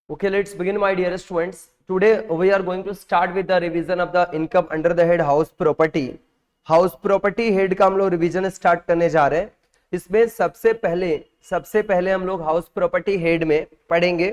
Okay, let's begin, my dear students. Today we are going to start with the revision of the income under the head house property. House property head का हम लोग revision start करने जा रहे हैं. इसमें सबसे पहले हम लोग हाउस प्रॉपर्टी हेड में पढ़ेंगे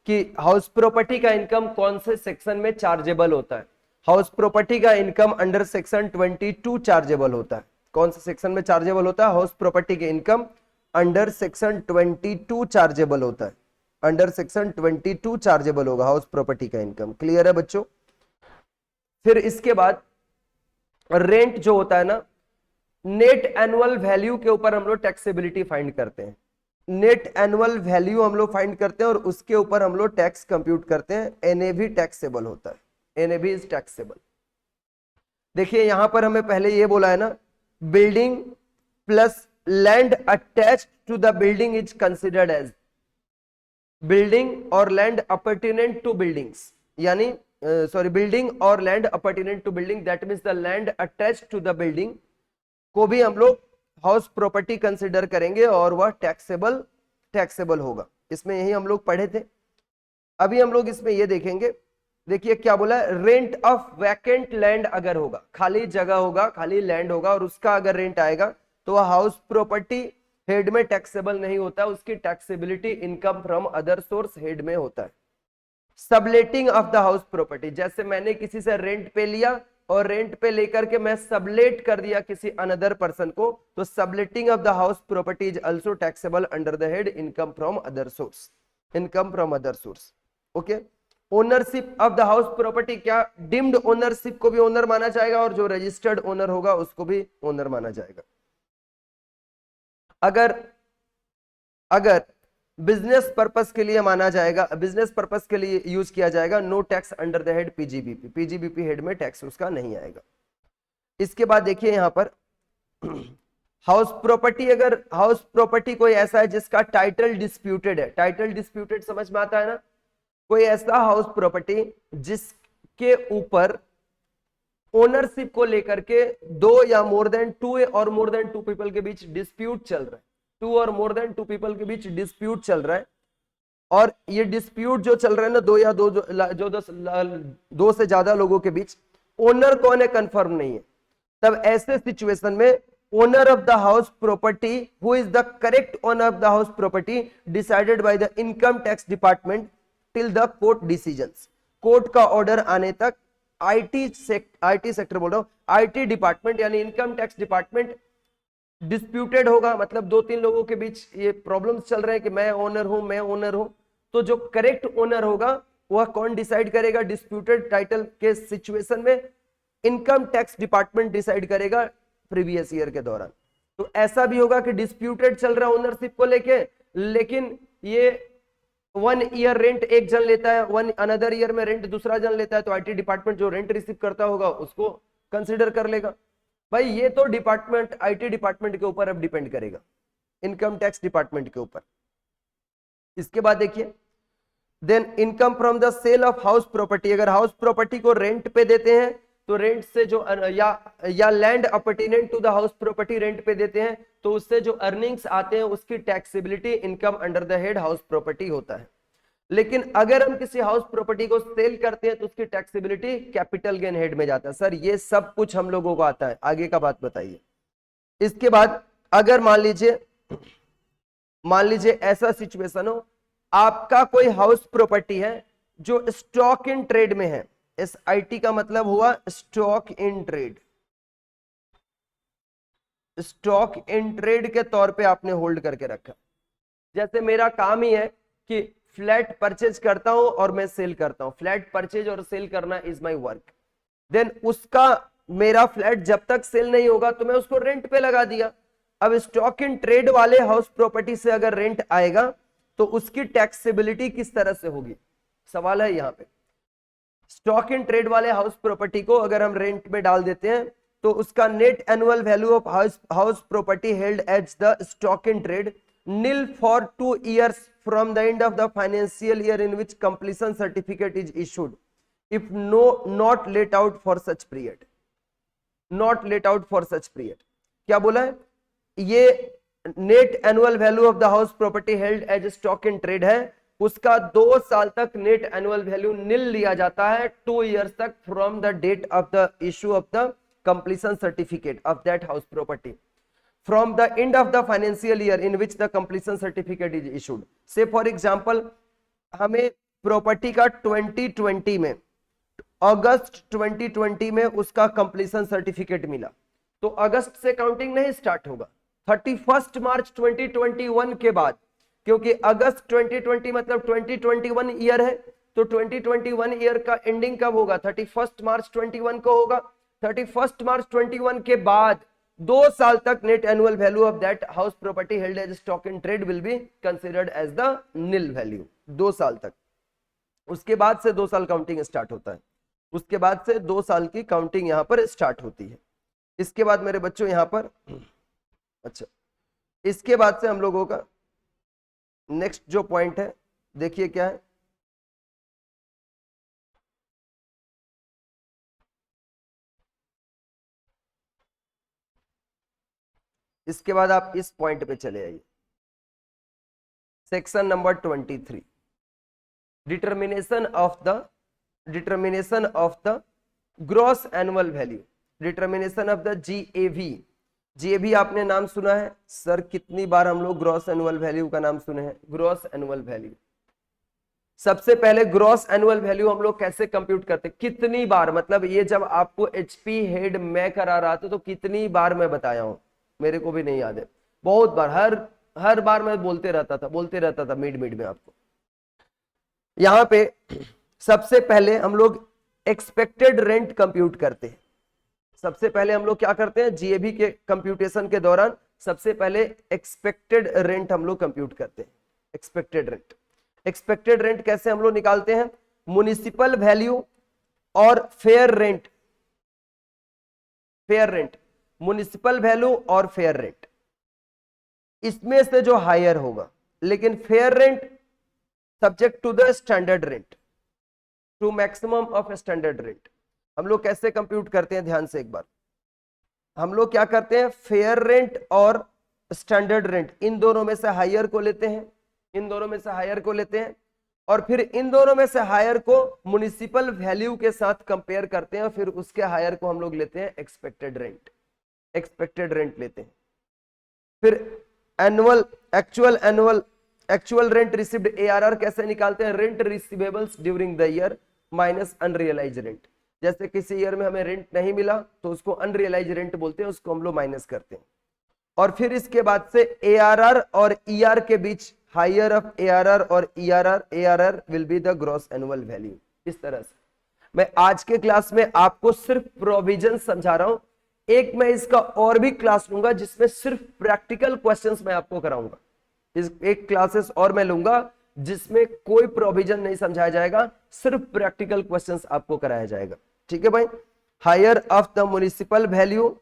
कि हाउस प्रॉपर्टी का इनकम कौन से सेक्शन में चार्जेबल होता है. हाउस प्रॉपर्टी का इनकम अंडर सेक्शन 22 चार्जेबल होता है. कौन से सेक्शन में चार्जेबल होता है? हाउस प्रॉपर्टी के इनकम अंडर सेक्शन 22 चार्जेबल होता है. अंडर सेक्शन 22 चार्जेबल होगा हाउस प्रॉपर्टी का इनकम. क्लियर है बच्चों? फिर इसके बाद रेंट जो होता है ना, नेट एनुअल वैल्यू के ऊपर हम लोग टैक्सेबिलिटी फाइंड करते हैं. नेट एनुअल वैल्यू हम लोग फाइंड करते हैं और उसके ऊपर हम लोग टैक्स कंप्यूट करते हैं. एनएवी टैक्सेबल होता है. NAV is taxable. देखिए यहां पर हमें पहले ये बोला है ना, building plus land attached to the building is considered as building और लैंड अपरटेनेंट टू बिल्डिंग्स, यानी बिल्डिंग और land appurtenant to building, that means the land attached to the building को भी हम लोग हाउस प्रॉपर्टी कंसिडर करेंगे और वह टैक्सेबल होगा. इसमें यही हम लोग पढ़े थे. अभी हम लोग इसमें ये देखेंगे. देखिए क्या बोला है, रेंट ऑफ वैकेंट लैंड अगर होगा, खाली जगह होगा, खाली लैंड होगा और उसका अगर रेंट आएगा तो वह हाउस प्रॉपर्टी हेड में टैक्सेबल नहीं होता. उसकी taxability income from other source head में होता है. Subletting of the house property, जैसे मैंने किसी से रेंट पे लिया और रेंट पे लेकर के मैं सबलेट कर दिया किसी अनदर पर्सन को, तो subletting of the house property is also taxable under the head income from other source. Income from other source. Okay. Ownership of the house property, क्या डिम्ड ओनरशिप को भी ओनर माना जाएगा और जो रजिस्टर्ड ओनर होगा उसको भी ओनर माना जाएगा. अगर बिजनेस पर्पस के लिए माना जाएगा, बिजनेस पर्पस के लिए यूज किया जाएगा, no tax under the head P G B P. P G B P head में टैक्स उसका नहीं आएगा. इसके बाद देखिए यहां पर हाउस प्रॉपर्टी, अगर हाउस प्रॉपर्टी कोई ऐसा है जिसका टाइटल डिस्प्यूटेड है. टाइटल डिस्प्यूटेड समझ में आता है ना? कोई ऐसा हाउस प्रॉपर्टी जिसके ऊपर ओनरशिप को लेकर के दो या मोर देन टू और मोर देन टू पीपल के बीच डिस्प्यूट चल रहा है. टू और मोर देन टू पीपल के बीच डिस्प्यूट चल रहा है और ये डिस्प्यूट जो चल रहा है ना, दो या दो से ज्यादा लोगों के बीच, ओनर कौन है कंफर्म नहीं है. तब ऐसे सिचुएशन में owner of the house property, who is the correct owner of the house property, decided by the income tax department till the court decisions. Court का ऑर्डर आने तक आईटी सेक्टर बोल रहा हूं, आईटी डिपार्टमेंट यानी income tax department disputed होगा. मतलब दो तीन लोगों के बीच ये प्रॉब्लम्स चल रहे हैं कि मैं ओनर हूं, तो जो करेक्ट ओनर होगा वह कौन डिसाइड करेगा? डिस्प्यूटेड टाइटल के सिचुएशन में इनकम टैक्स डिपार्टमेंट डिसाइड करेगा प्रीवियस ईयर के दौरान. तो ऐसा भी होगा कि डिस्प्यूटेड चल रहा है ओनरशिप को लेके, लेकिन ये 1 ईयर रेंट एक जन लेता है, अनदर ईयर में रेंट दूसरा जन लेता है, तो आईटी डिपार्टमेंट जो रेंट रिसीव करता होगा उसको कंसिडर कर लेगा. भाई ये तो डिपार्टमेंट, आईटी डिपार्टमेंट के ऊपर अब डिपेंड करेगा, इनकम टैक्स डिपार्टमेंट के ऊपर. इसके बाद देखिए, then income from the sale of house property. अगर हाउस प्रॉपर्टी को रेंट पे देते हैं तो रेंट से जो या land appurtenant to the house property rent पे देते हैं तो उससे जो अर्निंग्स आते हैं उसकी taxability income under the head house property होता है. लेकिन अगर हम किसी हाउस प्रॉपर्टी को सेल करते हैं तो उसकी टैक्सेबिलिटी कैपिटल गेन हेड में जाता है. सर ये सब कुछ हम लोगों को आता है, आगे का बात बताइए. इसके बाद अगर मान लीजिए ऐसा सिचुएशन हो, आपका कोई हाउस प्रॉपर्टी है जो स्टॉक इन ट्रेड में है. एसआईटी का मतलब हुआ stock in trade. Stock in trade के तौर पे आपने होल्ड करके रखा. जैसे मेरा काम ही है कि फ्लैट परचेज करता हूं और मैं सेल करता हूं. फ्लैट परचेज और सेल करना इज माय वर्क. देन उसका मेरा फ्लैट जब तक सेल नहीं होगा तो मैं उसको रेंट पे लगा दिया. अब स्टॉक इन ट्रेड वाले हाउस प्रॉपर्टी से अगर रेंट आएगा तो उसकी टैक्सेबिलिटी किस तरह से होगी, सवाल है यहां पे. स्टॉक इन ट्रेड वाले हाउस प्रॉपर्टी को अगर हम रेंट में डाल देते हैं तो उसका net annual value of house property held as the stock in trade nil for 2 years from the end of the financial year in which completion certificate is issued, if not let out for such period. Not let out for such period. क्या बोला है? ये net annual value of the house property held as stock in trade है, उसका 2 साल तक net annual value नील लिया जाता है, 2 इयर्स तक from the date of the issue of the completion certificate of that house property, from the end of the financial year in which the completion certificate is issued. Say for example, हमें property का 2020 में, अगस्त 2020 में उसका completion certificate मिला, तो अगस्त से counting नहीं start होगा, 31 मार्च 2021 के बाद, क्योंकि अगस्त 2020 मतलब 2021 ईयर है, तो 2021 ईयर का एंडिंग कब होगा, 31 मार्च 21 को होगा। 31 मार्च 21 के बाद 2 साल तक net annual value of that house property held as stock in trade will be considered as the nil value, 2 साल तक। उसके बाद से 2 साल काउंटिंग स्टार्ट होता है, उसके बाद से 2 साल की काउंटिंग यहां पर स्टार्ट होती है। इसके बाद मेरे बच्चों यहां पर, अच्छा, इसके बाद से हम लोगों का नेक्स्ट जो पॉइंट है, देखिए क्या है, इसके बाद आप इस पॉइंट पे चले आइए, section number 23, determination of the gross annual value, determination of the GAV. GAV आपने नाम सुना है सर, कितनी बार हम लोग ग्रॉस एनुअल वैल्यू का नाम सुने हैं, ग्रॉस एनुअल वैल्यू। सबसे पहले ग्रॉस एनुअल वैल्यू हम लोग कैसे कंप्यूट करते, कितनी बार, मतलब ये जब आपको एचपी हेड मैं करा रहा था तो कितनी बार मैं बताया हूं, मेरे को भी नहीं याद है, बहुत बार, हर बार मैं बोलते रहता था मिड में आपको। यहां पे सबसे पहले हम लोग एक्सपेक्टेड रेंट कंप्यूट करते हैं। सबसे पहले हम लोग क्या करते हैं, जीएबी के कंप्यूटेशन के दौरान सबसे पहले एक्सपेक्टेड रेंट हम लोग कंप्यूट करते हैं। एक्सपेक्टेड रेंट कैसे हम लोग निकालते हैं, म्युनिसिपल वैल्यू और फेयर रेंट, म्युनिसिपल वैल्यू और फेयर रेंट, इसमें से जो हायर होगा, लेकिन fair rent subject to the standard rent, to maximum of standard rent. हम लोग कैसे कंप्यूट करते हैं, ध्यान से एक बार, हम लोग क्या करते हैं, फेयर रेंट और स्टैंडर्ड रेंट, इन दोनों में से हायर को लेते हैं, और फिर इन दोनों में से हायर को म्युनिसिपल वैल्यू के साथ कंपेयर करते हैं, और फिर उसके हायर को हम लोग लेते हैं एक्सपेक्टेड रेंट लेते हैं। फिर एक्चुअल रेंट रिसीव्ड, एआरआर कैसे निकालते हैं, rent receivables during the year minus unrealise rent. जैसे किसी ईयर में हमें रेंट नहीं मिला तो उसको अनरियलाइज रेंट बोलते हैं, उसको हम लोग माइनस करते हैं। और फिर इसके बाद से एआरआर और ईआर के बीच हायर ऑफ एआरआर और ARR will be the gross annual value. इस तरह से मैं आज के क्लास में आपको सिर्फ प्रोविजन समझा रहा हूं, एक मैं इसका और भी क्लास लूंगा जिसमें सिर्फ प्रैक्टिकल क्वेश्चंस मैं आपको कराऊंगा। इस एक क्लासेस और मैं लूंगा जिसमें कोई प्रोविजन नहीं समझाया जाएगा, सिर्फ प्रैक्टिकल क्वेश्चंस आपको कराया जाएगा। ठीक है भाई, higher of the municipal value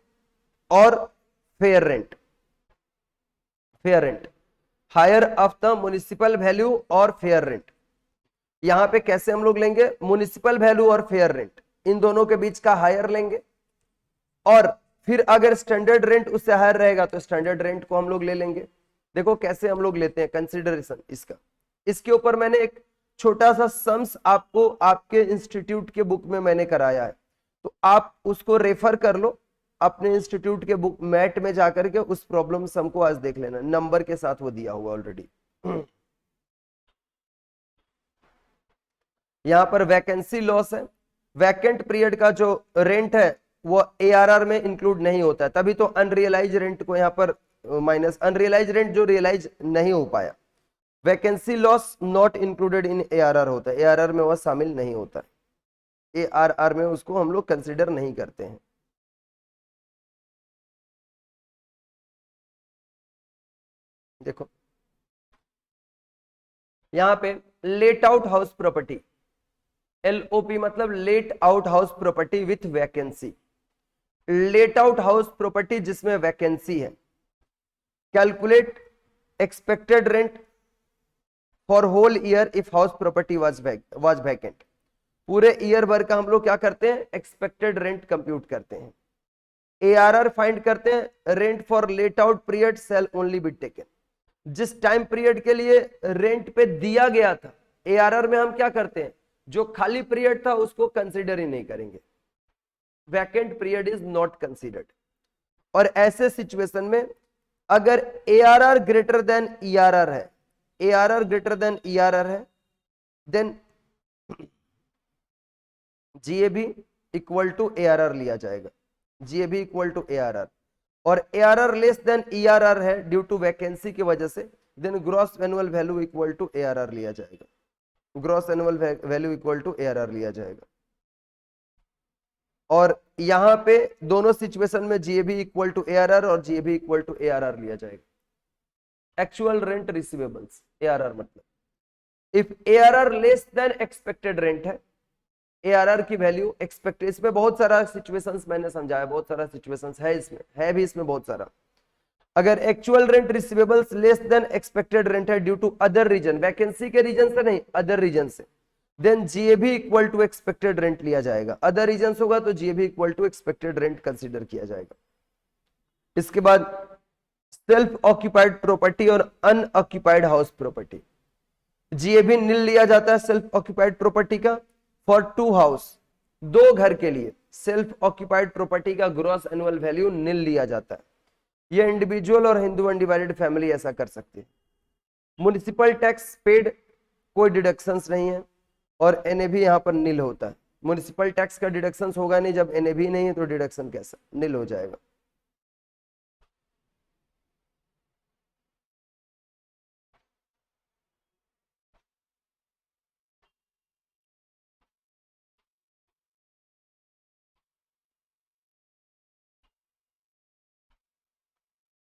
और fair rent, higher of the municipal value और फेयर रेंट। यहां पे कैसे हम लोग लेंगे, म्युनिसिपल वैल्यू और फेयर रेंट, इन दोनों के बीच का हायर लेंगे, और फिर अगर स्टैंडर्ड रेंट उससे हायर रहेगा तो स्टैंडर्ड रेंट को हम लोग ले लेंगे। देखो कैसे हम लोग लेते हैं कंसिडरेशन इसका, इसके ऊपर मैंने एक छोटा सा सम्स आपको आपके इंस्टीट्यूट के बुक में मैंने कराया है, तो आप उसको रेफर कर लो अपने इंस्टीट्यूट के बुक मैट में जाकर के, उस प्रॉब्लम सम को आज देख लेना, नंबर के साथ वो दिया हुआ ऑलरेडी। यहां पर वैकेंसी लॉस है, वैकेंट पीरियड का जो रेंट है वो एआरआर में इंक्लूड नहीं होता है, तभी तो अनरियलाइज रेंट को यहां पर माइनस, अनरियलाइज रेंट जो रियलाइज नहीं हो पाया। Vacancy loss not included in ARR होता है, एआरआर में वह शामिल नहीं होता है, एआरआर में उसको हम लोग कंसिडर नहीं करते हैं। देखो यहां पे let out house property, LOP मतलब let out house property with vacancy, let out house property जिसमें वैकेंसी है। Calculate expected rent for whole year if house property was vacant, पूरे ईयर भर का हम लोग क्या करते हैं, एक्सपेक्टेड रेंट कंप्यूट करते हैं। एआरआर फाइंड करते हैं, rent for let out period shall only be taken, जिस टाइम पीरियड के लिए रेंट पे दिया गया था, एआरआर में हम क्या करते हैं, जो खाली पीरियड था उसको कंसीडर ही नहीं करेंगे, vacant period is not considered. और ऐसे सिचुएशन में अगर एआरआर ग्रेटर देन ईआरआर है, एआरआर ग्रेटर देन ईआरआर है, then GAB equal to ARR लिया जाएगा, जीएबी इक्वल टू एआरआर। और एआरआर लेस देन ईआरआर है ड्यू टू वैकेंसी की वजह से, then gross annual value equal to ARR लिया जाएगा, gross annual value equal to ARR लिया जाएगा। और यहां पे दोनों सिचुएशन में जीएबी इक्वल टू एआरआर और जीएबी इक्वल टू एआरआर लिया जाएगा। एक्चुअल रेंट रिसीवेबल्स, एआरआर मतलब if ARR less than expected rent है, एआरआर की वैल्यू एक्सपेक्टेड, इसमें बहुत सारा सिचुएशंस मैंने समझाया, बहुत सारा सिचुएशंस है इसमें, है भी इसमें बहुत सारा। अगर actual rent receivables less than expected rent है due to other reason, vacancy के रीजन से नहीं, अदर रीजन से, then GAB equal to expected rent लिया जाएगा। अदर रीजन होगा तो GAB equal to expected rent consider किया जाएगा। इसके बाद सेल्फ ऑक्यूपाइड प्रॉपर्टी और unoccupied house property, GAB nil लिया जाता है सेल्फ ऑक्यूपाइड प्रॉपर्टी का फॉर 2 हाउस, 2 घर के लिए सेल्फ ऑक्यूपाइड प्रॉपर्टी का ग्रॉस एनुअल वैल्यू नील लिया जाता है। ये इंडिविजुअल और हिंदू अनडिवाइडेड फैमिली ऐसा कर सकते हैं। म्युनिसिपल टैक्स पेड, कोई डिडक्शंस नहीं है, और एनएबी यहां पर नील होता है। म्युनिसिपल टैक्स का डिडक्शंस होगा नहीं, जब एनएबी नहीं है तो डिडक्शन कैसा नील हो जाएगा।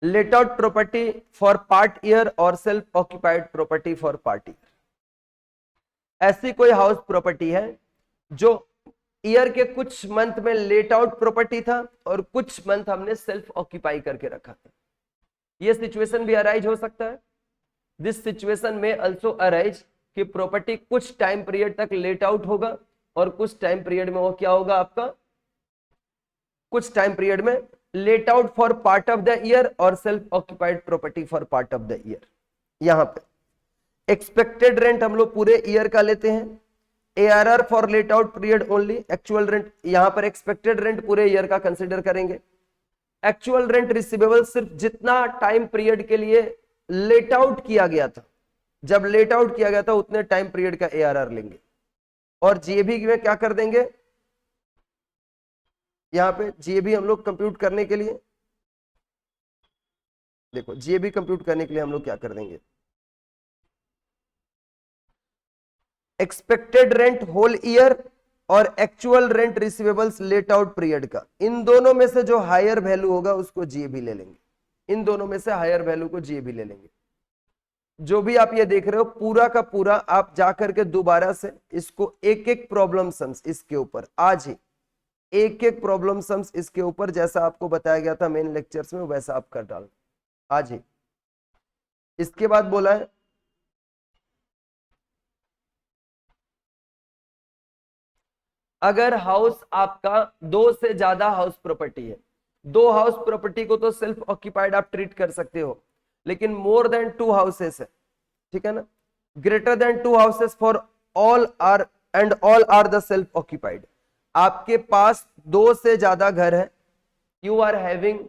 Let out property for part year और self occupied property for part year, ऐसी कोई हाउस प्रॉपर्टी है जो ईयर के कुछ मंथ में लेट आउट प्रॉपर्टी था और कुछ मंथ हमने सेल्फ ऑक्यूपाई करके रखा था। यह सिचुएशन भी अराइज हो सकता है। दिस सिचुएशन में अल्सो अराइज कि प्रॉपर्टी कुछ टाइम पीरियड तक लेट आउट होगा और कुछ टाइम पीरियड में वो क्या होगा आपका, कुछ टाइम पीरियड में let out for part of the year और self occupied property for part of the year. यहां पे एक्सपेक्टेड रेंट हम लोग पूरे ईयर का लेते हैं, ARR for let out period only, actual rent यहां पर एक्सपेक्टेड रेंट पूरे ईयर का कंसीडर करेंगे। एक्चुअल रेंट रिसीवेबल सिर्फ जितना टाइम पीरियड के लिए लेट आउट किया गया था, जब लेट आउट किया गया था उतने टाइम पीरियड का एआरआर लेंगे। और जीएबी में क्या कर देंगे, यहां पे जीएबी हम लोग कंप्यूट करने के लिए, देखो जीएबी कंप्यूट करने के लिए हम लोग क्या कर देंगे, एक्सपेक्टेड रेंट होल ईयर और actual rent receivables late out period का, इन दोनों में से जो हायर वैल्यू होगा उसको जीएबी ले लेंगे, इन दोनों में से हायर वैल्यू को जीएबी ले लेंगे। जो भी आप ये देख रहे हो पूरा का पूरा आप जाकर के दोबारा से इसको एक एक प्रॉब्लम सम्स इसके ऊपर आज ही, एक एक प्रॉब्लम सम्स इसके ऊपर जैसा आपको बताया गया था मेन लेक्चर्स में वैसा आप कर डाल आज ही। इसके बाद बोला है अगर हाउस आपका 2 से ज्यादा हाउस प्रॉपर्टी है, 2 हाउस प्रॉपर्टी को तो सेल्फ ऑक्यूपाइड आप ट्रीट कर सकते हो, लेकिन मोर देन 2 हाउसेस है, ठीक है ना, greater than 2 houses for all are and all are the self occupied, आपके पास 2 से ज्यादा घर है, you are having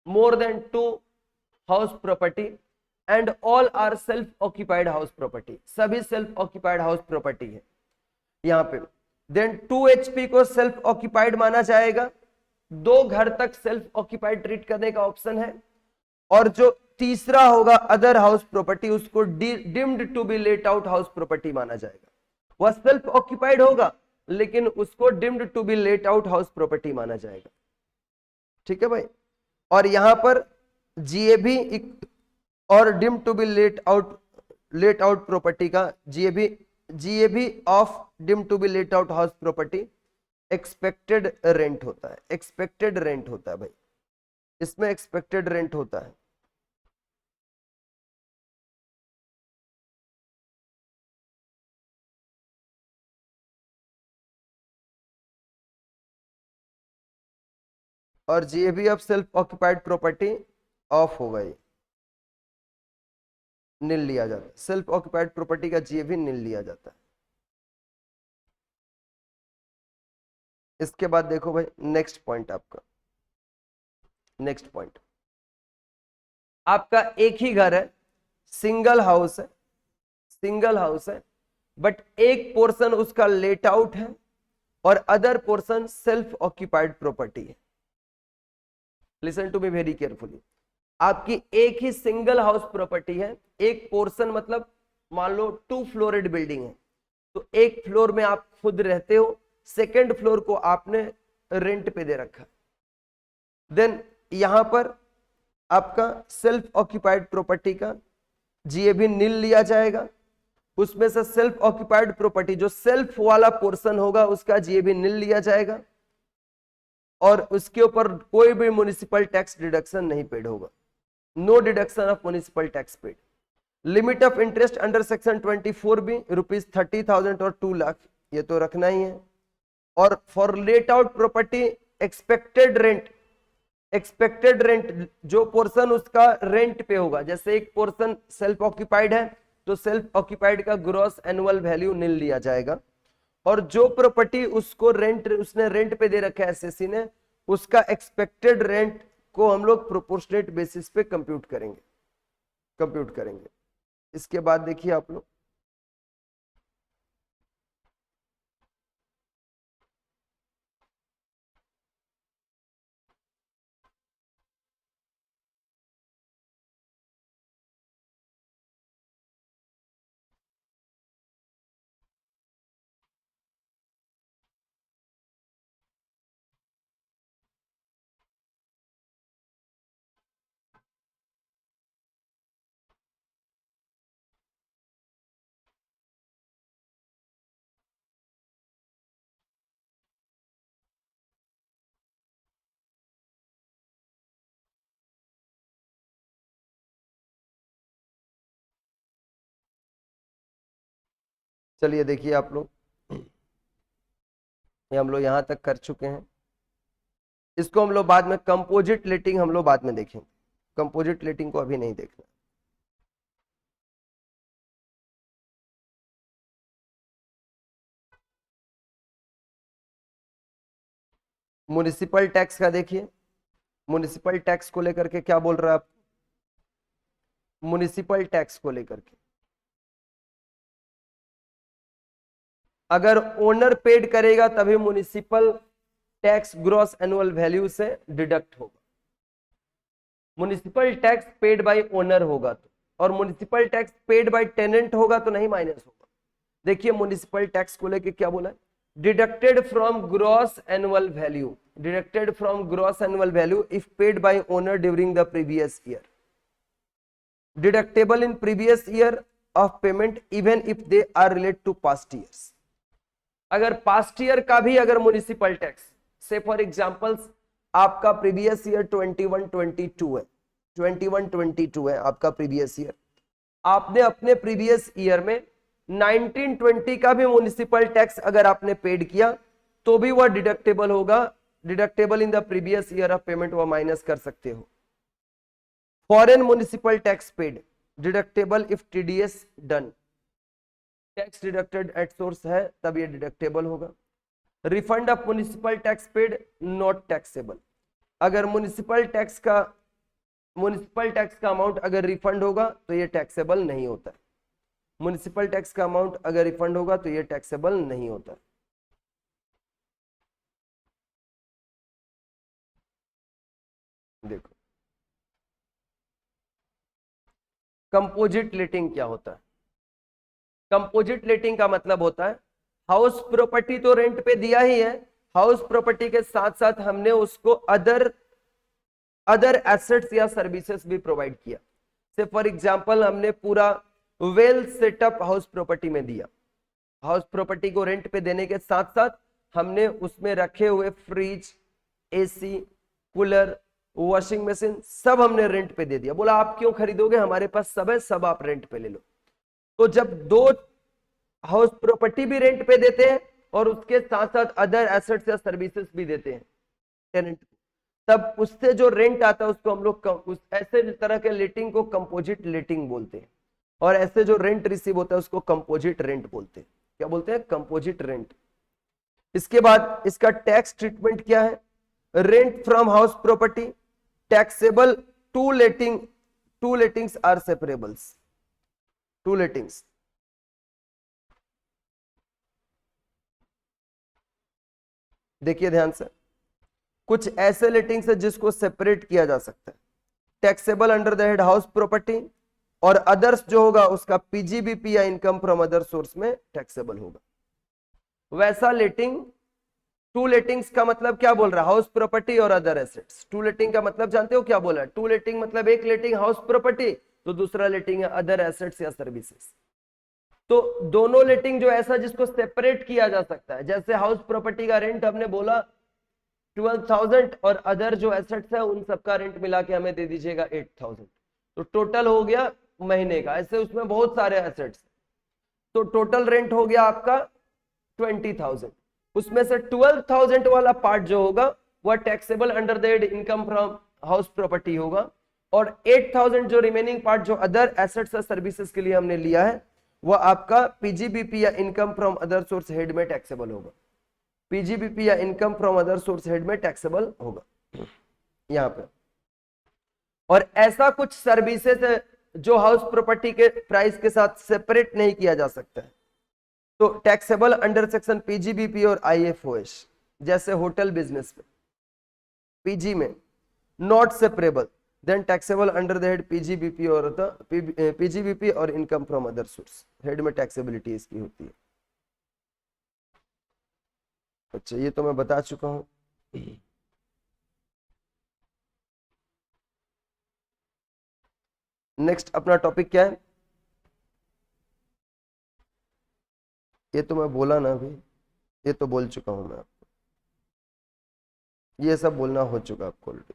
more than 2 house property and all are self occupied house property, सभी सेल्फ ऑक्यूपाइड हाउस प्रॉपर्टी है यहां पे, देन 2 HP को सेल्फ ऑक्यूपाइड माना जाएगा, 2 घर तक सेल्फ ऑक्यूपाइड ट्रीट करने का ऑप्शन है। और जो तीसरा होगा अदर हाउस प्रॉपर्टी, उसको deemed to be let out house property माना जाएगा, वह सेल्फ ऑक्यूपाइड होगा लेकिन उसको deemed to be let out house property माना जाएगा, ठीक है भाई। और यहां पर जीएबी और deemed to be let out property का GAB of deemed to be let out house property expected rent होता है, एक्सपेक्टेड रेंट होता है भाई, इसमें एक्सपेक्टेड रेंट होता है। और GAB of self occupied property of होगा ये, नील लिया जाता है, सेल्फ ऑक्यूपाइड प्रॉपर्टी का जीएवी नील लिया जाता है। इसके बाद देखो भाई नेक्स्ट पॉइंट, आपका नेक्स्ट पॉइंट, आपका एक ही घर है, सिंगल हाउस है, सिंगल हाउस है, बट एक पोर्शन उसका लेट आउट है और other portion self occupied property है। Listen to me very carefully. आपकी एक ही सिंगल हाउस प्रॉपर्टी है, एक पोर्शन मतलब मान लो 2 फ्लोरेड बिल्डिंग है, तो एक फ्लोर में आप खुद रहते हो, सेकेंड फ्लोर को आपने रेंट पे दे रखा। देन यहां पर आपका सेल्फ ऑक्यूपाइड प्रॉपर्टी का जीएबी नील लिया जाएगा, उसमें से सेल्फ ऑक्यूपाइड प्रॉपर्टी जो सेल्फ वाला पोर्शन होगा उसका जीएबी नील लिया जाएगा और उसके ऊपर कोई भी म्युनिसिपल टैक्स डिडक्शन नहीं पेड होगा। No deduction of municipal tax paid. Limit of interest under section 24 भी ₹30,000 और 2 लाख, ये तो रखना ही है। और for let out property expected rent, expected rent जो पोर्शन उसका रेंट पे होगा, जैसे एक पोर्शन सेल्फ ऑक्यूपाइड है तो सेल्फ ऑक्यूपाइड का ग्रॉस एनुअल वैल्यू नील लिया जाएगा, और जो प्रॉपर्टी उसको रेंट, उसने रेंट पे दे रखा है एसएससी ने, उसका एक्सपेक्टेड रेंट को हम लोग प्रोपोर्शनेट बेसिस पे कंप्यूट करेंगे। इसके बाद देखिए आप लोग, चलिए देखिए आप लोग, ये हम लोग यहां तक कर चुके हैं। इसको हम लोग बाद में कंपोजिट लेटिंग हम लोग बाद में देखेंगे, कंपोजिट लेटिंग को अभी नहीं देखना। म्युनिसिपल टैक्स का देखिए, म्युनिसिपल टैक्स को लेकर के क्या बोल रहा है आप, म्युनिसिपल टैक्स को लेकर के अगर ओनर पेड करेगा तभी municipal tax gross annual value से डिडक्ट होगा। Municipal tax paid by owner होगा तो, और municipal tax paid by tenant होगा तो नहीं माइनस होगा। देखिए म्युनिसिपल टैक्स को लेके क्या बोला है, deducted from gross annual value, deducted from gross annual value if paid by owner during the previous year, deductible in previous year of payment even if they are related to past years. अगर past year का भी अगर municipal tax, say for examples आपका previous year 21-22 है, 21-22 है आपका previous year, आपने अपने प्रीवियस ईयर में 1920 का भी म्युनिसिपल टैक्स अगर आपने पेड किया तो भी वह डिडक्टेबल होगा, deductible in the previous year of payment, वह माइनस कर सकते हो। Foreign municipal tax paid deductible if TDS done, tax deducted at source है तब ये डिडक्टेबल होगा। Refund of municipal tax paid not taxable, अगर म्युनिसिपल टैक्स का अमाउंट अगर रिफंड होगा तो ये टैक्सेबल नहीं होता है। म्युनिसिपल टैक्स का अमाउंट अगर रिफंड होगा तो ये टैक्सेबल नहीं होता। देखो कंपोजिट लेटिंग क्या होता है, कंपोजिट लेटिंग का मतलब होता है हाउस प्रॉपर्टी तो रेंट पे दिया ही है, हाउस प्रॉपर्टी के साथ साथ हमने उसको अदर एसेट्स या सर्विसेज भी प्रोवाइड किया। से फॉर एग्जांपल हमने पूरा वेल सेटअप हाउस प्रॉपर्टी में दिया, हाउस प्रॉपर्टी को रेंट पे देने के साथ साथ हमने उसमें रखे हुए fridge, AC, cooler, washing machine सब हमने रेंट पे दे दिया। बोला आप क्यों खरीदोगे, हमारे पास सब है, सब आप रेंट पे ले लो। तो जब दो हाउस प्रॉपर्टी भी रेंट पे देते हैं और उसके साथ साथ अदर एसेट्स या सर्विसेज भी देते हैं टेनेंट को, तब उससे जो रेंट आता है उसको हम लोग उस ऐसे तरह के लेटिंग को कंपोजिट लेटिंग बोलते हैं। और ऐसे जो रेंट रिसीव होता है उसको कंपोजिट रेंट बोलते हैं। क्या बोलते हैं? Composite rent. इसके बाद इसका टैक्स ट्रीटमेंट क्या है? Rent from house property taxable, two lettings are separables. Two lettings, देखिए ध्यान से, कुछ ऐसे लेटिंग्स है जिसको सेपरेट किया जा सकता है, taxable under the head house property, और अदर्स जो होगा उसका पीजीबीपी या इनकम फ्रॉम अदर सोर्स में टैक्सेबल होगा। वैसा लेटिंग, टू लेटिंग्स का मतलब क्या बोल रहा है? हाउस प्रॉपर्टी और अदर एसेट्स। टू लेटिंग का मतलब जानते हो क्या बोला है? टू लेटिंग मतलब एक लेटिंग हाउस प्रॉपर्टी तो दूसरा लेटिंग है अदर एसेट्स या सर्विसेज। तो दोनों लेटिंग जो ऐसा जिसको सेपरेट किया जा सकता है, जैसे हाउस प्रॉपर्टी का रेंट हमने बोला 12,000 और अदर जो एसेट्स है उन सबका रेंट मिला के हमें दे दीजिएगा 8,000, तो टोटल हो गया महीने का। ऐसे उसमें बहुत सारे एसेट्स, तो टोटल रेंट हो गया आपका 20,000। उसमें से 12,000 वाला पार्ट जो होगा वह taxable under the head income from house property होगा, और 8,000 जो रिमेनिंग पार्ट जो अदर एसेट्स और सर्विसेज के लिए हमने लिया है वह आपका पीजीबीपी या income from other source head में टैक्सेबल होगा। पीजीबीपी या income from other source head में टैक्सेबल होगा यहां पे। और ऐसा कुछ सर्विसेज है जो हाउस प्रॉपर्टी के प्राइस के साथ सेपरेट नहीं किया जा सकता है, तो टैक्सेबल अंडर सेक्शन पीजीबीपी और आईएफओएस। जैसे होटल बिजनेस में पीजी में not separable, then taxable under the head PGBP और पीजीबीपी और income from other source head में टैक्सेबिलिटी इसकी होती है। अच्छा, ये तो मैं बता चुका हूं। नेक्स्ट अपना टॉपिक क्या है? ये तो मैं बोला ना अभी, ये तो बोल चुका हूं मैं आपको, ये सब बोलना हो चुका आपको already.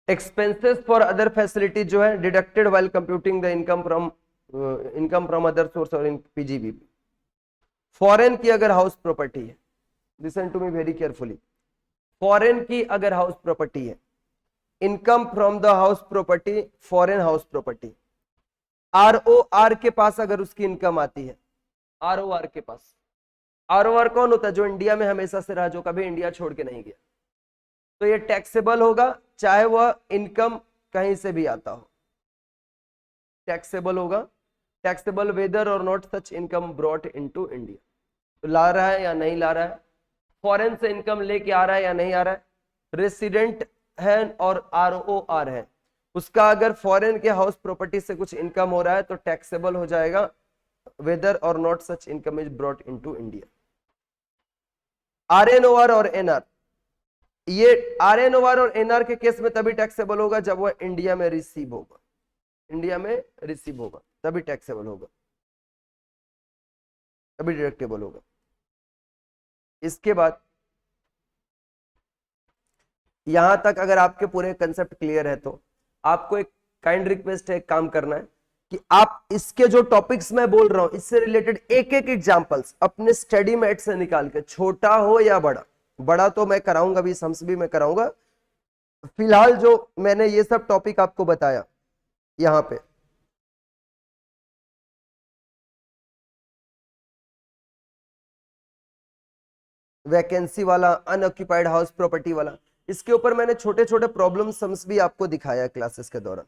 Expenses for other facility जो है deducted while computing the income from other source और इन पीजीबीपी। फॉरेन की अगर हाउस प्रॉपर्टी है, listen to me very carefully, foreign की अगर हाउस प्रॉपर्टी है, income from the house property, foreign house property, ROR के पास अगर उसकी इनकम आती है, आरओआर के पास, आरओआर कौन होता है? जो इंडिया में हमेशा से रहा, जो कभी इंडिया छोड़ के नहीं गया, तो ये टैक्सेबल होगा चाहे वह इनकम कहीं से भी आता हो, टैक्सेबल होगा। टैक्सेबल वेदर और not such income brought into India, तो ला रहा है या नहीं ला रहा है, फॉरेन से इनकम लेके आ रहा है या नहीं आ रहा है, रेसिडेंट है और आरओआर है, उसका अगर फॉरेन के हाउस प्रॉपर्टी से कुछ इनकम हो रहा है तो टैक्सेबल हो जाएगा वेदर और not such income is brought into India. RNOR और एनआर, ये आरएनओआर और एनआर के केस में तभी टैक्सेबल होगा जब वह इंडिया में रिसीव होगा, इंडिया में रिसीव होगा तभी टैक्सेबल होगा, तभी डिडक्टेबल होगा। इसके बाद यहां तक अगर आपके पूरे कंसेप्ट क्लियर है तो आपको एक काइंड रिक्वेस्ट है, एक काम करना है कि आप इसके जो टॉपिक्स मैं बोल रहा हूं इससे रिलेटेड एक एक एग्जांपल्स अपने स्टडी मेट से निकाल के, छोटा हो या बड़ा, बड़ा तो मैं कराऊंगा भी, सम्स भी मैं कराऊंगा, फिलहाल जो मैंने ये सब टॉपिक आपको बताया यहां पे, वैकेंसी वाला, अनऑक्यूपाइड हाउस प्रॉपर्टी वाला, इसके ऊपर मैंने छोटे छोटे प्रॉब्लम सम्स भी आपको दिखाया क्लासेस के दौरान,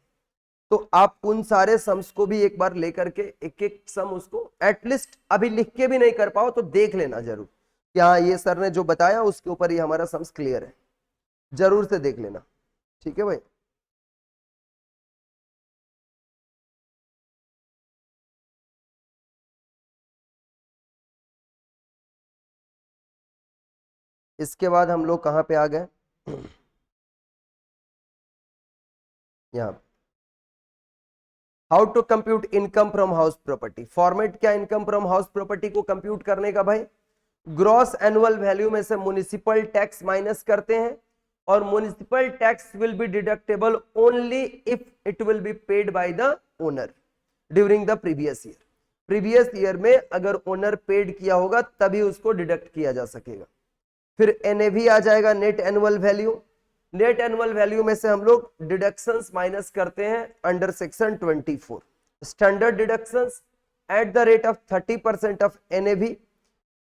तो आप उन सारे सम्स को भी एक बार लेकर के एक एक सम उसको एटलीस्ट अभी लिख के भी नहीं कर पाओ तो देख लेना जरूर कि हाँ ये सर ने जो बताया उसके ऊपर ये हमारा सम्स क्लियर है, जरूर से देख लेना। ठीक है भाई। इसके बाद हम लोग कहां पे आ गए? यहां how to compute income from house property. Format क्या इनकम फ्रॉम हाउस प्रॉपर्टी को कंप्यूट करने का भाई? ग्रॉस एनुअल वैल्यू में से म्युनिसिपल टैक्स माइनस करते हैं, और municipal tax will be deductible only if it will be paid by the owner during the previous year. Previous year में अगर ओनर पेड किया होगा तभी उसको डिडक्ट किया जा सकेगा। फिर एनएवी आ जाएगा, net annual value. Net annual value में से हम लोग डिडक्शंस माइनस करते हैं under section 24, standard deductions eight the rate of 30% of NAV.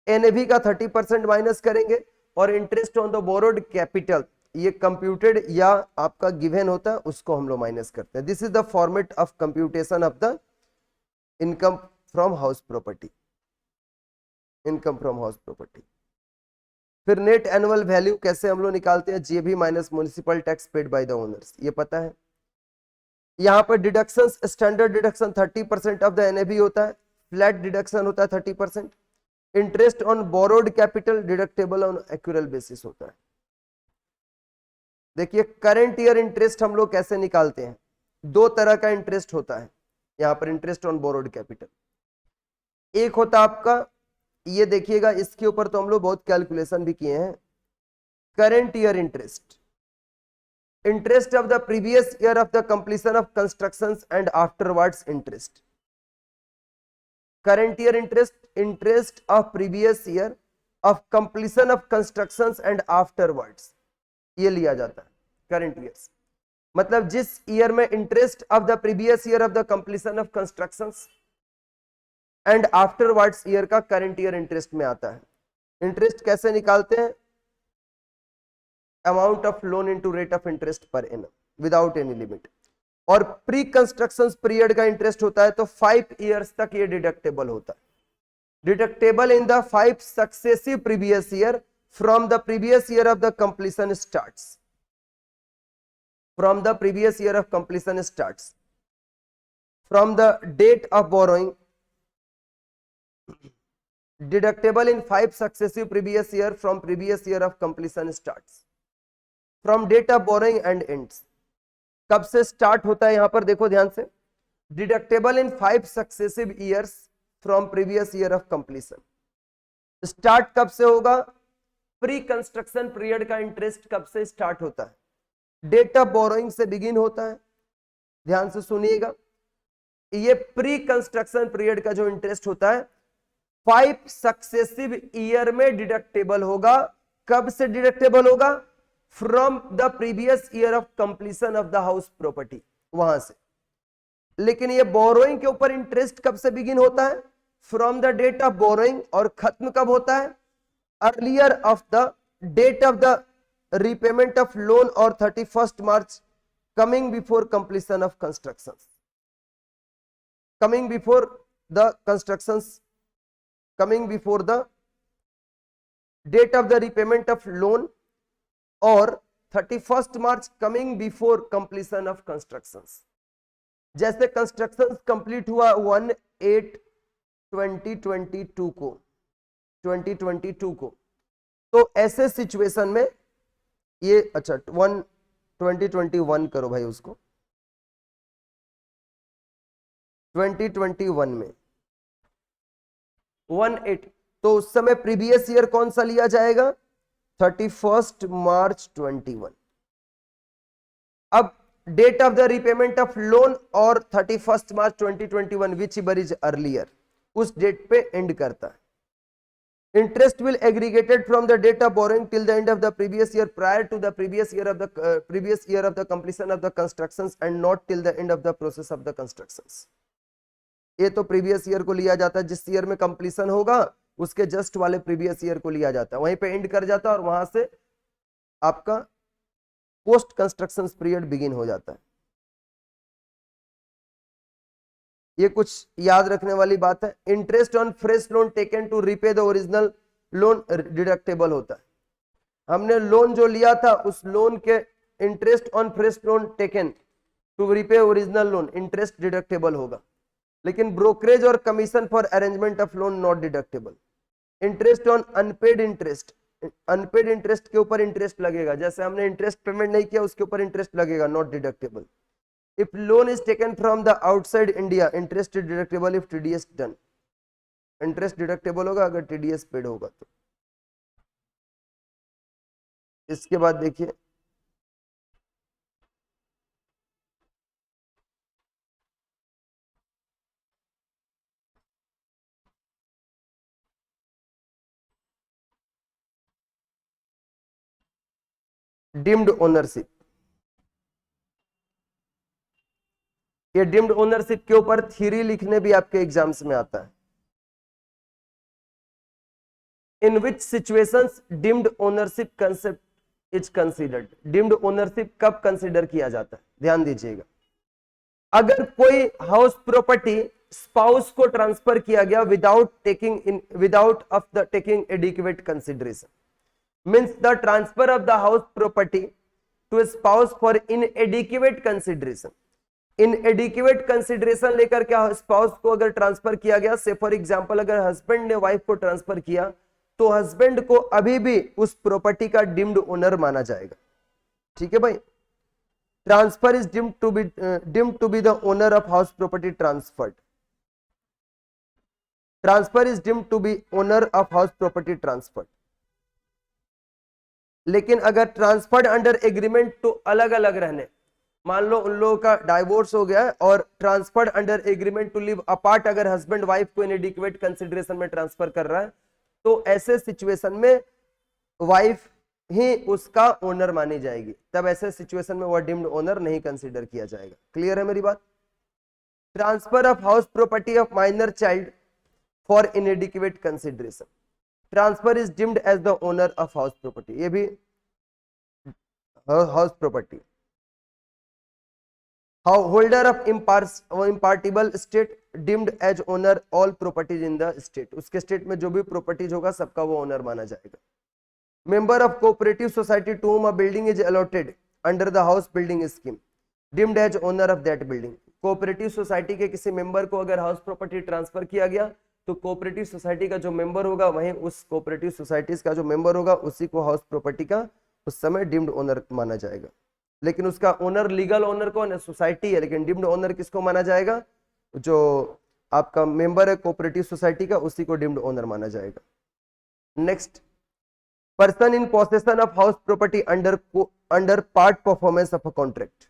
NAV का 30% माइनस करेंगे और interest on the borrowed capital, ये कंप्यूटेड या आपका गिवन होता है, उसको हम लोग माइनस करते हैं। This is the format of computation of the income from house property, income from house property. फिर नेट एनुअल वैल्यू कैसे हम लोग निकालते हैं, GAV minus municipal tax paid by the owners, ये पता है। यहाँ पर deduction, standard deduction 30% of the NAV होता है, फ्लैट डिडक्शन होता है 30%, interest on borrowed capital deductible on accrual basis होता है। देखिए करंट ईयर इंटरेस्ट हम लोग कैसे निकालते हैं, दो तरह का इंटरेस्ट होता है यहाँ पर, इंटरेस्ट ऑन बोरोड कैपिटल। एक होता आपका, ये देखिएगा इसके ऊपर तो हम लोग बहुत कैलकुलेशन भी किए हैं, current year interest, interest of the previous year of the completion of constructions and afterwards interest. Current year interest, interest of previous year of completion of constructions and afterwards, ये लिया जाता है करंट ईयर्स। मतलब जिस year में interest of the previous year of the completion of constructions and afterwards year का current year interest में आता है। इंटरेस्ट कैसे निकालते हैं, amount of loan into rate of interest per annum without any limit. और प्री कंस्ट्रक्शन पीरियड का interest होता है तो 5 इयर्स तक ये डिडक्टेबल होता है, deductible in the 5 successive previous year from the previous year of the completion starts, from the previous year of completion starts, from the date of borrowing, deductible in 5 successive previous year from previous year of completion starts, from date of borrowing and ends। कब से start होता है, यहां पर देखो ध्यान से, deductible in 5 successive years from previous year of completion. Start कब से होगा, प्री कंस्ट्रक्शन पीरियड का इंटरेस्ट कब से स्टार्ट होता है, डेट ऑफ बोरोइंग से बिगिन होता है। ध्यान से सुनिएगा, ये प्री कंस्ट्रक्शन पीरियड का जो इंटरेस्ट होता है 5 सक्सेसिव ईयर में डिडक्टेबल होगा। कब से डिडक्टेबल होगा, from the previous year of completion of the house property, वहां से। लेकिन ये बोरोइंग के ऊपर इंटरेस्ट कब से बिगिन होता है, from the date of borrowing, और खत्म कब होता है, earlier of the date of the repayment of loan और 31 March coming before completion of construction, coming before the constructions, coming before the date of the repayment of loan और 31 मार्च coming before completion of constructions। जैसे construction complete हुआ 1/8/2022 को, 2022 को, तो ऐसे situation में ये, अच्छा 2021 करो भाई, उसको 2021 में 1/8, तो उस समय प्रीवियस ईयर कौन सा लिया जाएगा, 31 मार्च 21। अब date of the repayment of loan और 31 March 2021 which year is earlier, उस डेट पे एंड करता है। Interest will aggregated from the date of borrowing till the end of the previous year prior to the previous year of the completion of the constructions and not till the end of the process of the constructions. ये तो previous year को लिया जाता है, जिस year में completion होगा उसके जस्ट वाले प्रीवियस ईयर को लिया जाता है, वहीं पे एंड कर जाता है और वहां से आपका पोस्ट कंस्ट्रक्शन पीरियड बिगिन हो जाता है। ये कुछ याद रखने वाली बात है। Interest on fresh loan taken to repay the original loan deductible होता है। हमने लोन जो लिया था उस लोन के interest on fresh loan taken to repay original loan, interest deductible होगा, लेकिन ब्रोकरेज और commission for arrangement of loan not deductible. Interest on unpaid interest, unpaid interest के ऊपर इंटरेस्ट लगेगा, जैसे हमने इंटरेस्ट पेमेंट नहीं किया उसके ऊपर इंटरेस्ट लगेगा, not deductible. If loan is taken from the outside India, interest is deductible if TDS done, interest deductible होगा अगर टीडीएस पेड होगा तो। इसके बाद देखिए डीम्ड ओनरशिप, ये डीम्ड ओनरशिप के ऊपर थ्योरी लिखने भी आपके एग्जाम्स में आता है। In which situations deemed ownership concept is considered, deemed ownership कब कंसीडर किया जाता है, ध्यान दीजिएगा। अगर कोई हाउस प्रॉपर्टी स्पाउस को ट्रांसफर किया गया without of the taking adequate consideration, means the transfer of the house property to spouse for inadequate consideration, inadequate consideration लेकर के स्पाउस को अगर ट्रांसफर किया गया, से फॉर एग्जांपल अगर हस्बैंड ने वाइफ को ट्रांसफर किया तो हस्बैंड को अभी भी उस प्रॉपर्टी का डीम्ड ओनर माना जाएगा। ठीक है भाई, transfer is deemed to be the owner of house property transferred, transfer is deemed to be owner of house property transferred. लेकिन अगर ट्रांसफर्ड अंडर एग्रीमेंट तो अलग अलग रहने, मान लो उन लोगों का डाइवोर्स हो गया और transferred under agreement to live apart, अगर हस्बैंड वाइफ को इनएडिक्वेट कंसिडरेशन में ट्रांसफर कर रहा है तो ऐसे सिचुएशन में वाइफ ही उसका ओनर मानी जाएगी, तब ऐसे सिचुएशन में वह डीम्ड ओनर नहीं कंसीडर किया जाएगा। क्लियर है मेरी बात। Transfer of house property of minor child for inadequate consideration, transfer is deemed as the owner of house property, ये भी house property. Holder of impartible estate deemed as owner all properties in the estate, उसके estate में जो भी properties होगा सबका वो owner माना जाएगा। Member of cooperative society to whom a building is allotted under the house building scheme deemed as owner of that building, cooperative society के किसी मेंबर को अगर हाउस प्रॉपर्टी ट्रांसफर किया गया तो कोऑपरेटिव सोसाइटी का जो मेंबर होगा वहीं उस कोऑपरेटिव सोसाइटीज का जो मेंबर होगा उसी को हाउस प्रॉपर्टी का उस समय डीम्ड ओनर माना जाएगा। लेकिन उसका ओनर, लीगल ओनर कौन है, सोसाइटी है, लेकिन डीम्ड ओनर किसको माना जाएगा, जो आपका मेंबर है कोऑपरेटिव सोसाइटी का उसी को डीम्ड ओनर माना जाएगा। Next, person in possession of house property under part performance of a contract,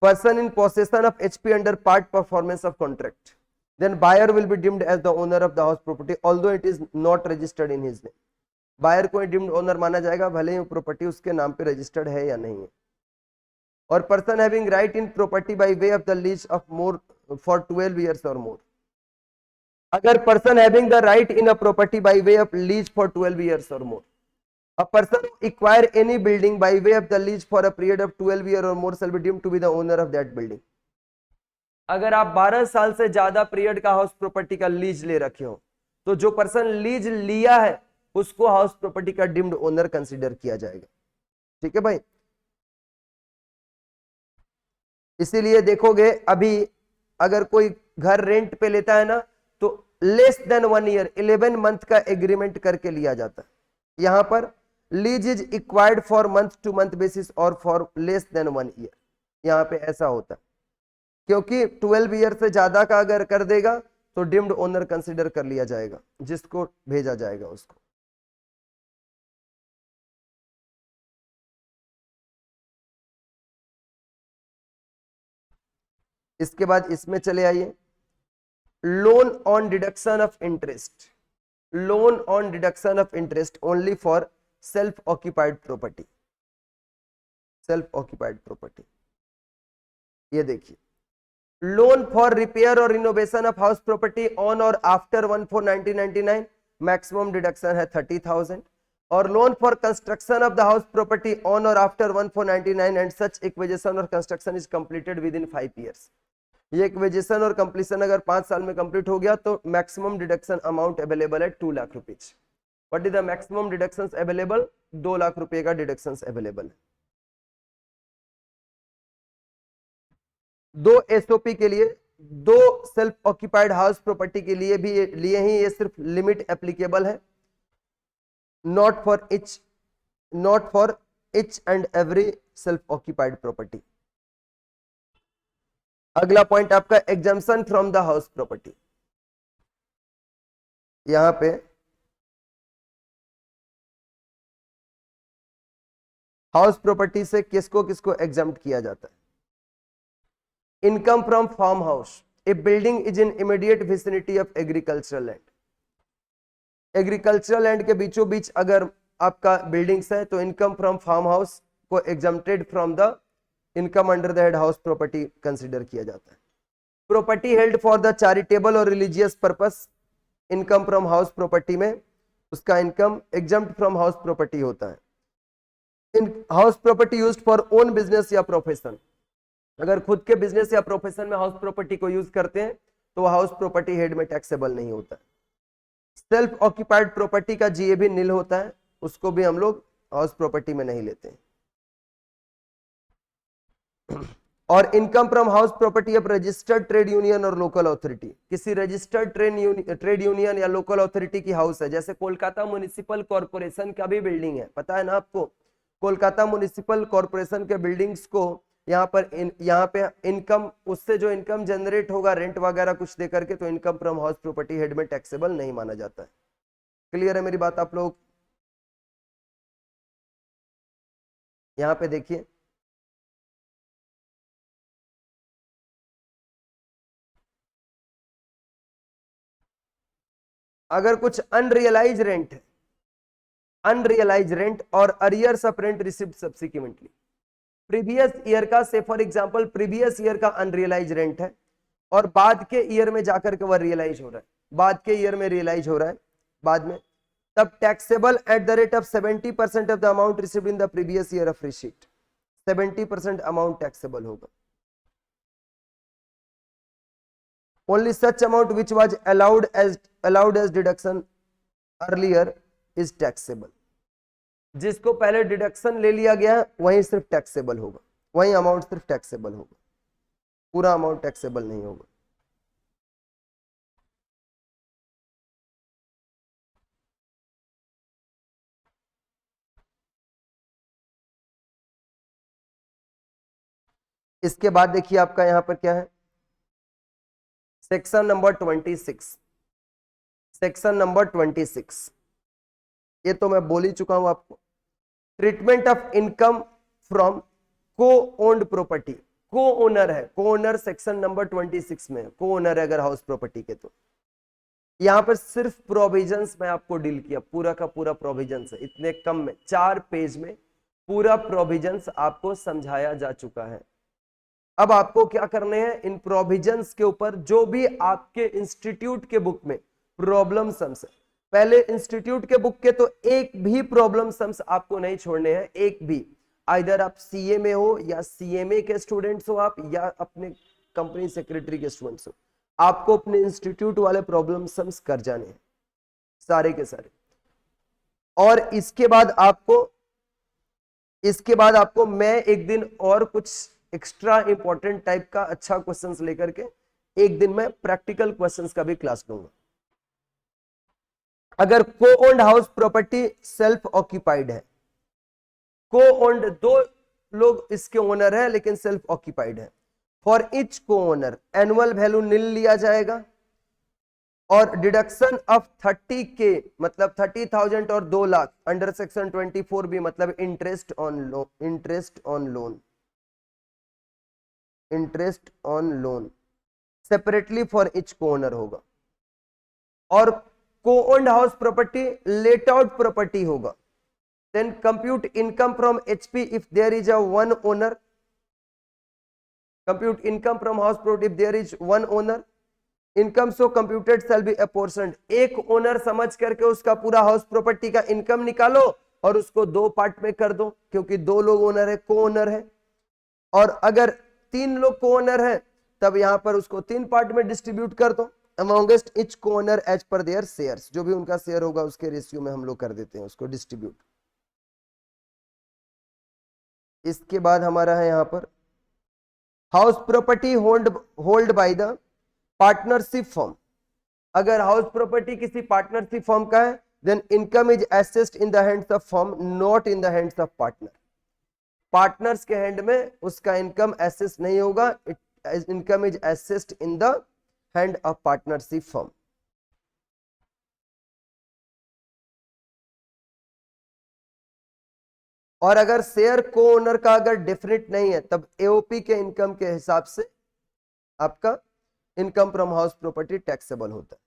person in possession of HP under part performance of contract, then buyer will be deemed as the owner of the house property although it is not registered in his name, buyer को deemed owner माना जाएगा भले ही property उसके नाम पे registered है या नहीं है। और person having right in property by way of the lease of more for 12 years और मोर, अगर person having the right in a property by way of lease for 12 years और मोर, a person acquire any building by way of the lease for a period of 12 years और more shall be deemed to be the owner of that building, अगर आप 12 साल से ज्यादा period का house property का लीज ले रखे हो तो जो पर्सन लीज लिया है उसको हाउस प्रॉपर्टी का डीम्ड ओनर कंसीडर किया जाएगा। ठीक है भाई, इसीलिए देखोगे अभी अगर कोई घर रेंट पे लेता है ना तो लेस देन 1 year 11 month का एग्रीमेंट करके लिया जाता है। यहां पर lease is acquired for month two month basis और फॉर लेस देन 1 year, यहां पे ऐसा होता है क्योंकि 12 year से ज्यादा का अगर कर देगा तो डीम्ड ओनर कंसीडर कर लिया जाएगा, जिसको भेजा जाएगा उसको। इसके बाद इसमें चले आइए, loan on deduction of interest, loan on deduction of interest only for self occupied property, self occupied property. ये देखिए, लोन फॉर रिपेयर और renovation of house property on और आफ्टर 1/4/1999 मैक्सिमम डिडक्शन है 30,000, और loan for construction of the house property on और after 1/4/1999 and such acquisition और construction is completed with in 5 years, ये acquisition और कंप्लीशन अगर 5 साल में कंप्लीट हो गया तो मैक्सिमम डिडक्शन अमाउंट अवेलेबल है 2 lakh rupees. What is the maximum deduction available, 2 lakh रुपए का डिडक्शन अवेलेबल है। 2 एसओपी के लिए, 2 सेल्फ ऑक्यूपाइड हाउस प्रॉपर्टी के लिए भी लिए ही ये सिर्फ लिमिट एप्लीकेबल है, not for each and every self occupied property. अगला पॉइंट आपका exemption from the house property, यहां पे हाउस प्रॉपर्टी से किसको किसको एग्जम्प्ट किया जाता है। Income from farm house, a building is in immediate vicinity of agricultural land, agricultural land के बीचों बीच अगर आपका बिल्डिंग्स है तो इनकम फ्रॉम फार्म हाउस को exempted from the income under the head house property consider किया जाता है। Property held for the charitable और religious purpose, income from house property में उसका income exempt from house property होता है। In house property used for own business या profession, अगर खुद के बिजनेस या प्रोफेशन में हाउस प्रॉपर्टी को यूज करते हैं तो हाउस प्रॉपर्टी हेड में टैक्सेबल नहीं होता है। सेल्फ ऑक्यूपाइड प्रॉपर्टी का जीए भी नील होता है, उसको भी हम लोग हाउस प्रॉपर्टी में नहीं लेते हैं। और income from house property of registered trade union और लोकल अथॉरिटी, किसी रजिस्टर्ड ट्रेड यूनियन या लोकल अथॉरिटी की हाउस है, जैसे कोलकाता म्युनिसिपल कॉर्पोरेशन का भी बिल्डिंग है, पता है ना आपको, कोलकाता म्युनिसिपल कॉर्पोरेशन के बिल्डिंग्स को यहाँ पे इनकम, उससे जो इनकम जनरेट होगा रेंट वगैरह कुछ दे करके, तो income from house property head में टैक्सेबल नहीं माना जाता है। क्लियर है मेरी बात आप लोग? यहाँ पे देखिए, अगर कुछ अनरियलाइज रेंट है, अनरियलाइज रेंट और arrears of rent received subsequently, previous year का, से फॉर एग्जांपल प्रीवियस ईयर का अनरियलाइज रेंट है और बाद के ईयर में जाकर के वह रियलाइज हो रहा है, बाद के ईयर में रियलाइज हो रहा है बाद में, तब taxable at the rate of 70% of the amount received in the previous year of receipt, 70% amount taxable होगा। Only such amount which was allowed as deduction earlier is taxable, जिसको पहले डिडक्शन ले लिया गया वही सिर्फ टैक्सेबल होगा, वही अमाउंट सिर्फ टैक्सेबल होगा, पूरा अमाउंट टैक्सेबल नहीं होगा। इसके बाद देखिए आपका यहां पर क्या है, सेक्शन नंबर 26, सेक्शन नंबर 26, ये तो मैं बोल ही चुका हूं आपको। ट्रीटमेंट ऑफ इनकम फ्रॉम को ओन्ड प्रॉपर्टी, को ओनर है, को ओनर सेक्शन नंबर 26 में को ओनर है अगर हाउस प्रॉपर्टी के, तो यहां पर सिर्फ प्रोविजंस में आपको डील किया, पूरा का पूरा प्रोविजंस है, इतने कम में 4 पेज में पूरा प्रोविजंस आपको समझाया जा चुका है। अब आपको क्या करने हैं, इन प्रोविजंस के ऊपर जो भी आपके इंस्टीट्यूट के बुक में प्रॉब्लम सम्स है, पहले इंस्टीट्यूट के बुक के तो एक भी प्रॉब्लम सम्स आपको नहीं छोड़ने हैं, एक भी, आइदर आप सीए में हो या सीएमए के स्टूडेंट्स हो आप, या अपने कंपनी सेक्रेटरी के स्टूडेंट्स हो, आपको अपने इंस्टीट्यूट वाले प्रॉब्लम सम्स कर जाने हैं सारे के सारे। और इसके बाद आपको मैं एक दिन और कुछ एक्स्ट्रा इंपॉर्टेंट टाइप का अच्छा क्वेश्चंस लेकर के एक दिन में प्रैक्टिकल क्वेश्चंस का भी क्लास लूंगा। अगर को owned house property self occupied है, को ओन्ड दो लोग इसके ओनर है लेकिन सेल्फ ऑक्यूपाइड है, for each co owner annual value नील लिया जाएगा और डिडक्शन ऑफ 30K मतलब 30,000 और 2 लाख अंडर सेक्शन 24 भी, मतलब interest on loan, interest on loan separately for each co owner होगा। और को owned house property late out property होगा, then compute income from HP if there is a one owner, compute income from house property if there is one owner, income so computed shall be apportioned, एक owner समझ करके उसका पूरा house property का income निकालो और उसको 2 part में कर दो, क्योंकि 2 लोग ओनर है, को ओनर है, और अगर 3 लोग को ओनर है तब यहां पर उसको 3 पार्ट में डिस्ट्रीब्यूट कर दो amongst each co owner as per their shares, जो भी उनका शेयर होगा उसके रेशियो में हम लोग कर देते हैं उसको डिस्ट्रीब्यूट। इसके बाद हमारा है यहां पर house property hold by the partnership firm, अगर हाउस प्रॉपर्टी किसी पार्टनरशिप फॉर्म का है then income is assessed in the hands of firm not in the hands of partner, partners के हैंड में उसका इनकम एसेस नहीं होगा, income is assessed in the hand of partnership firm. और अगर शेयर को ओनर का अगर डेफिनेट नहीं है तब एओपी के इनकम के हिसाब से आपका income from house property taxable होता है।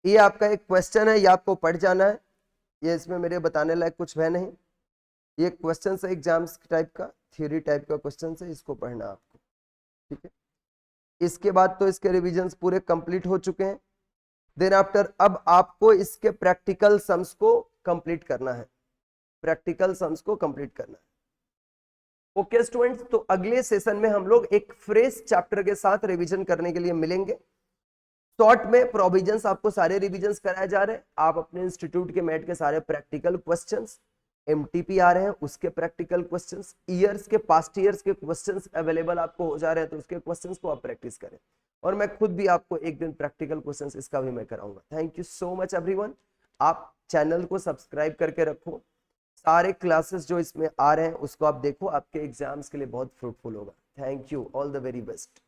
ये आपका एक क्वेश्चन है, ये आपको पढ़ जाना है, ये इसमें मेरे बताने लायक कुछ है नहीं, ये क्वेश्चन है एग्जाम्स टाइप का, थ्योरी टाइप का क्वेश्चन है, इसको पढ़ना आपको, ठीक है। इसके बाद तो इसके रिविजन्स पूरे कंप्लीट हो चुके हैं। देन आफ्टर अब आपको इसके प्रैक्टिकल सम्स को कंप्लीट करना है, प्रैक्टिकल सम्स को कंप्लीट करना है। ओके स्टूडेंट्स, तो अगले सेशन में हम लोग एक फ्रेश चैप्टर के साथ रिवीजन करने के लिए मिलेंगे। शॉर्ट में प्रोविजंस आपको सारे रिवीजन्स कराए जा रहे हैं। आप अपने इंस्टीट्यूट के मेट के सारे प्रैक्टिकल क्वेश्चंस, एमटीपी आ रहे हैं उसके प्रैक्टिकल क्वेश्चंस, ईयर्स के पास्ट ईयर्स के क्वेश्चंस अवेलेबल आपको हो जा रहे हैं, तो उसके क्वेश्चंस को आप प्रैक्टिस करें। और मैं खुद भी आपको एक दिन प्रैक्टिकल क्वेश्चंस इसका भी मैं कराऊंगा। Thank you so much everyone. आप चैनल को सब्सक्राइब करके रखो, सारे क्लासेस जो इसमें आ रहे हैं उसको आप देखो, आपके एग्जाम्स के लिए बहुत फ्रूटफुल होगा। Thank you, all the very best.